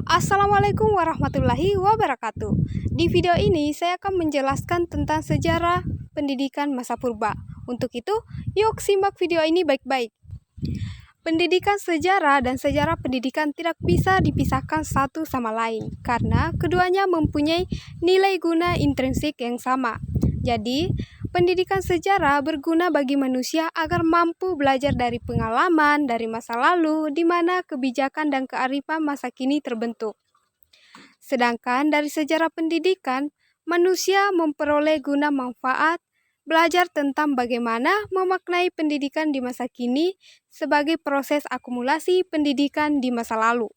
Assalamualaikum warahmatullahi wabarakatuh. Di video ini saya akan menjelaskan tentang sejarah pendidikan masa purba. Untuk itu, yuk simak video ini baik-baik. Pendidikan sejarah dan sejarah pendidikan tidak bisa dipisahkan satu sama lain karena keduanya mempunyai nilai guna intrinsik yang sama. Jadi, pendidikan sejarah berguna bagi manusia agar mampu belajar dari pengalaman dari masa lalu di mana kebijakan dan kearifan masa kini terbentuk. Sedangkan dari sejarah pendidikan, manusia memperoleh guna manfaat, belajar tentang bagaimana memaknai pendidikan di masa kini sebagai proses akumulasi pendidikan di masa lalu,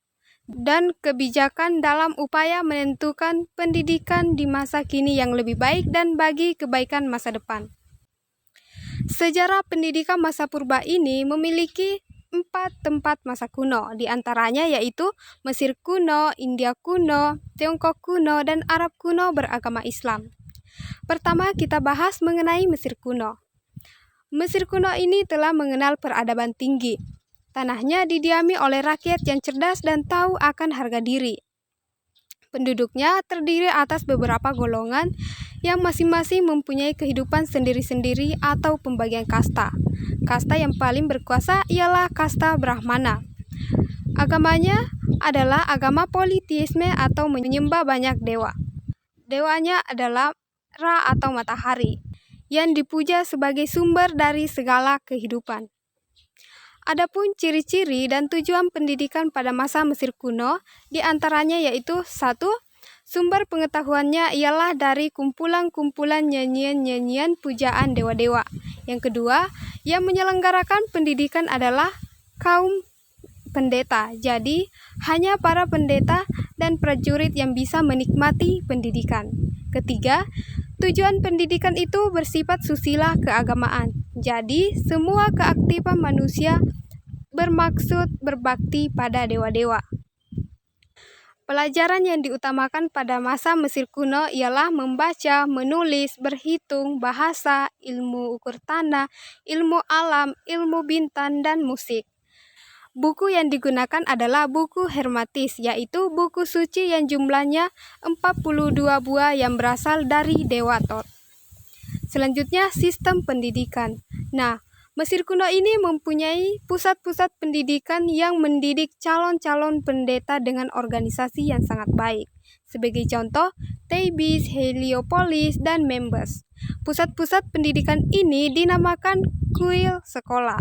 dan kebijakan dalam upaya menentukan pendidikan di masa kini yang lebih baik dan bagi kebaikan masa depan. Sejarah pendidikan masa purba ini memiliki 4 tempat masa kuno, di antaranya yaitu Mesir kuno, India kuno, Tiongkok kuno, dan Arab kuno beragama Islam. Pertama, kita bahas mengenai Mesir kuno. Mesir kuno ini telah mengenal peradaban tinggi. Tanahnya didiami oleh rakyat yang cerdas dan tahu akan harga diri. Penduduknya terdiri atas beberapa golongan yang masing-masing mempunyai kehidupan sendiri-sendiri atau pembagian kasta. Kasta yang paling berkuasa ialah kasta Brahmana. Agamanya adalah agama politeisme atau menyembah banyak dewa. Dewanya adalah Ra atau matahari, yang dipuja sebagai sumber dari segala kehidupan. Adapun ciri-ciri dan tujuan pendidikan pada masa Mesir kuno, di antaranya yaitu 1. Sumber pengetahuannya ialah dari kumpulan-kumpulan nyanyian-nyanyian pujaan dewa-dewa. Yang kedua, yang menyelenggarakan pendidikan adalah kaum pendeta. Jadi, hanya para pendeta dan prajurit yang bisa menikmati pendidikan. Ketiga, tujuan pendidikan itu bersifat susila keagamaan. Jadi, semua keaktifan manusia bermaksud berbakti pada dewa-dewa. Pelajaran yang diutamakan pada masa Mesir kuno ialah membaca, menulis, berhitung, bahasa, ilmu ukur tanah, ilmu alam, ilmu bintang, dan musik. Buku yang digunakan adalah buku Hermatis, yaitu buku suci yang jumlahnya 42 buah yang berasal dari Dewa Thoth. Selanjutnya, sistem pendidikan. Nah, Mesir kuno ini mempunyai pusat-pusat pendidikan yang mendidik calon-calon pendeta dengan organisasi yang sangat baik. Sebagai contoh, Thebes, Heliopolis, dan Members. Pusat-pusat pendidikan ini dinamakan kuil sekolah,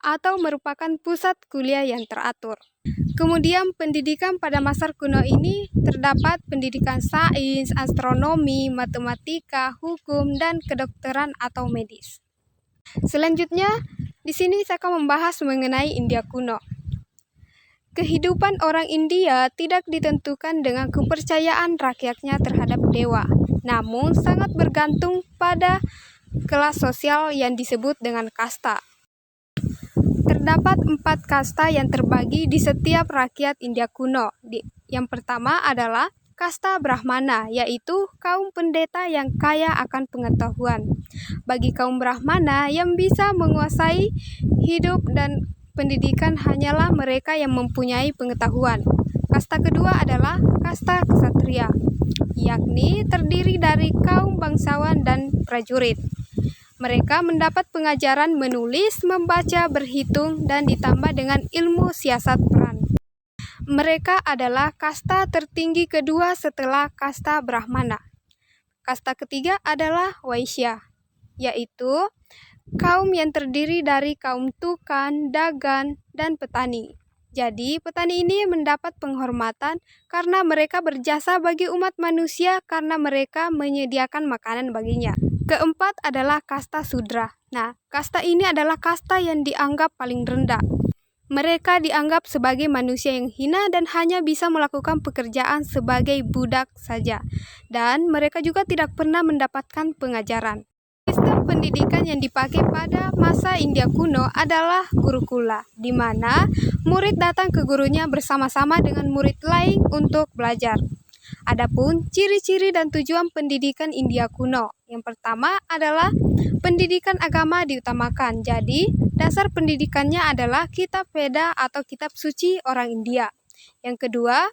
atau merupakan pusat kuliah yang teratur. Kemudian pendidikan pada masa kuno ini terdapat pendidikan sains, astronomi, matematika, hukum, dan kedokteran atau medis. Selanjutnya, di sini saya akan membahas mengenai India kuno. Kehidupan orang India tidak ditentukan dengan kepercayaan rakyatnya terhadap dewa, namun sangat bergantung pada kelas sosial yang disebut dengan kasta. Terdapat 4 kasta yang terbagi di setiap rakyat India kuno. Yang pertama adalah kasta Brahmana, yaitu kaum pendeta yang kaya akan pengetahuan. Bagi kaum Brahmana yang bisa menguasai hidup dan pendidikan hanyalah mereka yang mempunyai pengetahuan. Kasta kedua adalah kasta ksatria, yakni terdiri dari kaum bangsawan dan prajurit. Mereka mendapat pengajaran menulis, membaca, berhitung, dan ditambah dengan ilmu siasat peran. Mereka adalah kasta tertinggi kedua setelah kasta Brahmana. Kasta ketiga adalah Waisya, yaitu kaum yang terdiri dari kaum tukang, dagang, dan petani. Jadi, petani ini mendapat penghormatan karena mereka berjasa bagi umat manusia karena mereka menyediakan makanan baginya. Keempat adalah kasta Sudra. Nah, kasta ini adalah kasta yang dianggap paling rendah. Mereka dianggap sebagai manusia yang hina dan hanya bisa melakukan pekerjaan sebagai budak saja. Dan mereka juga tidak pernah mendapatkan pengajaran. Sistem pendidikan yang dipakai pada masa India kuno adalah Gurukula, di mana murid datang ke gurunya bersama-sama dengan murid lain untuk belajar. Adapun ciri-ciri dan tujuan pendidikan India kuno. Yang pertama adalah pendidikan agama diutamakan. Jadi, dasar pendidikannya adalah kitab Veda atau kitab suci orang India. Yang kedua,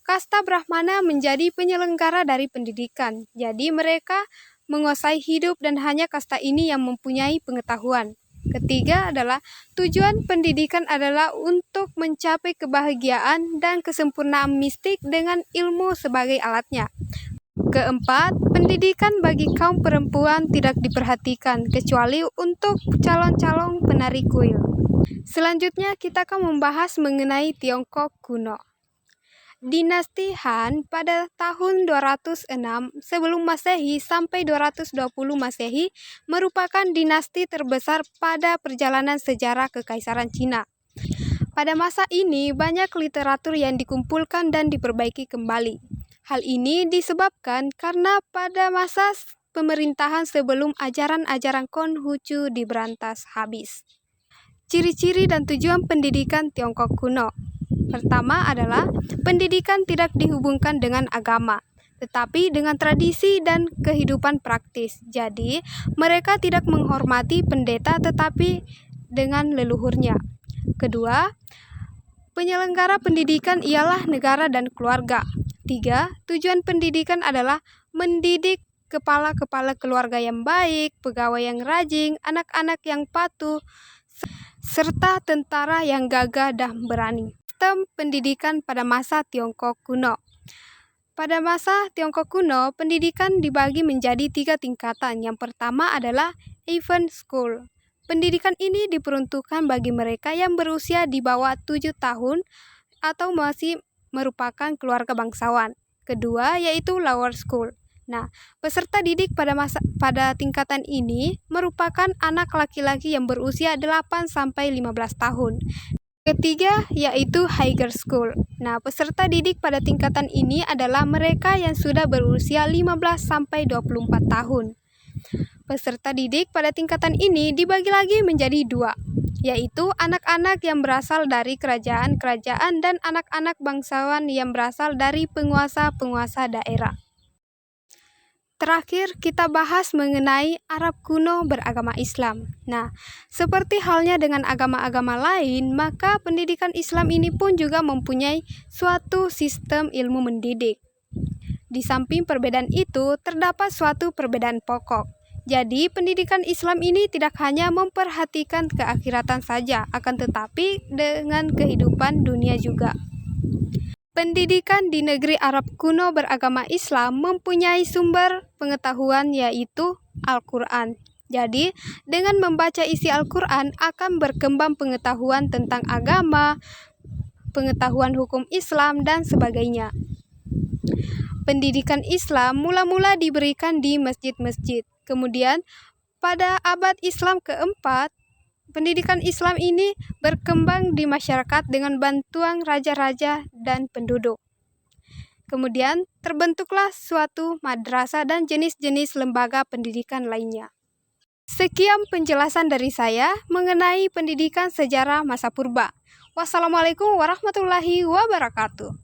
Kasta Brahmana menjadi penyelenggara dari pendidikan. Jadi mereka menguasai hidup dan hanya kasta ini yang mempunyai pengetahuan. Ketiga adalah tujuan pendidikan adalah untuk mencapai kebahagiaan dan kesempurnaan mistik dengan ilmu sebagai alatnya. Keempat, pendidikan bagi kaum perempuan tidak diperhatikan kecuali untuk calon-calon penari kuil. Selanjutnya kita akan membahas mengenai Tiongkok kuno. Dinasti Han pada tahun 206 sebelum Masehi sampai 220 Masehi merupakan dinasti terbesar pada perjalanan sejarah Kekaisaran Cina. Pada masa ini banyak literatur yang dikumpulkan dan diperbaiki kembali. Hal ini disebabkan karena pada masa pemerintahan sebelum ajaran-ajaran Konghucu diberantas habis. Ciri-ciri dan tujuan pendidikan Tiongkok kuno. Pertama adalah pendidikan tidak dihubungkan dengan agama, tetapi dengan tradisi dan kehidupan praktis. Jadi, mereka tidak menghormati pendeta tetapi dengan leluhurnya. Kedua, penyelenggara pendidikan ialah negara dan keluarga. Tiga, tujuan pendidikan adalah mendidik kepala-kepala keluarga yang baik, pegawai yang rajin, anak-anak yang patuh, serta tentara yang gagah dan berani. Sistem pendidikan pada masa Tiongkok kuno. Pada masa Tiongkok kuno, pendidikan dibagi menjadi 3 tingkatan. Yang pertama adalah infant school. Pendidikan ini diperuntukkan bagi mereka yang berusia di bawah 7 tahun atau masih merupakan keluarga bangsawan. Kedua yaitu lower school. Nah, peserta didik pada tingkatan ini merupakan anak laki-laki yang berusia 8 sampai 15 tahun. Ketiga yaitu higher school. Nah, peserta didik pada tingkatan ini adalah mereka yang sudah berusia 15 sampai 24 tahun. Peserta didik pada tingkatan ini dibagi lagi menjadi 2, yaitu anak-anak yang berasal dari kerajaan-kerajaan dan anak-anak bangsawan yang berasal dari penguasa-penguasa daerah. Terakhir, kita bahas mengenai Arab kuno beragama Islam. Nah, seperti halnya dengan agama-agama lain, maka pendidikan Islam ini pun juga mempunyai suatu sistem ilmu mendidik. Di samping perbedaan itu, terdapat suatu perbedaan pokok. Jadi, pendidikan Islam ini tidak hanya memperhatikan keakhiratan saja, akan tetapi dengan kehidupan dunia juga. Pendidikan di negeri Arab kuno beragama Islam mempunyai sumber pengetahuan yaitu Al-Quran. Jadi, dengan membaca isi Al-Quran akan berkembang pengetahuan tentang agama, pengetahuan hukum Islam, dan sebagainya. Pendidikan Islam mula-mula diberikan di masjid-masjid. Kemudian, pada abad Islam keempat, pendidikan Islam ini berkembang di masyarakat dengan bantuan raja-raja dan penduduk. Kemudian terbentuklah suatu madrasah dan jenis-jenis lembaga pendidikan lainnya. Sekian penjelasan dari saya mengenai pendidikan sejarah masa purba. Wassalamualaikum warahmatullahi wabarakatuh.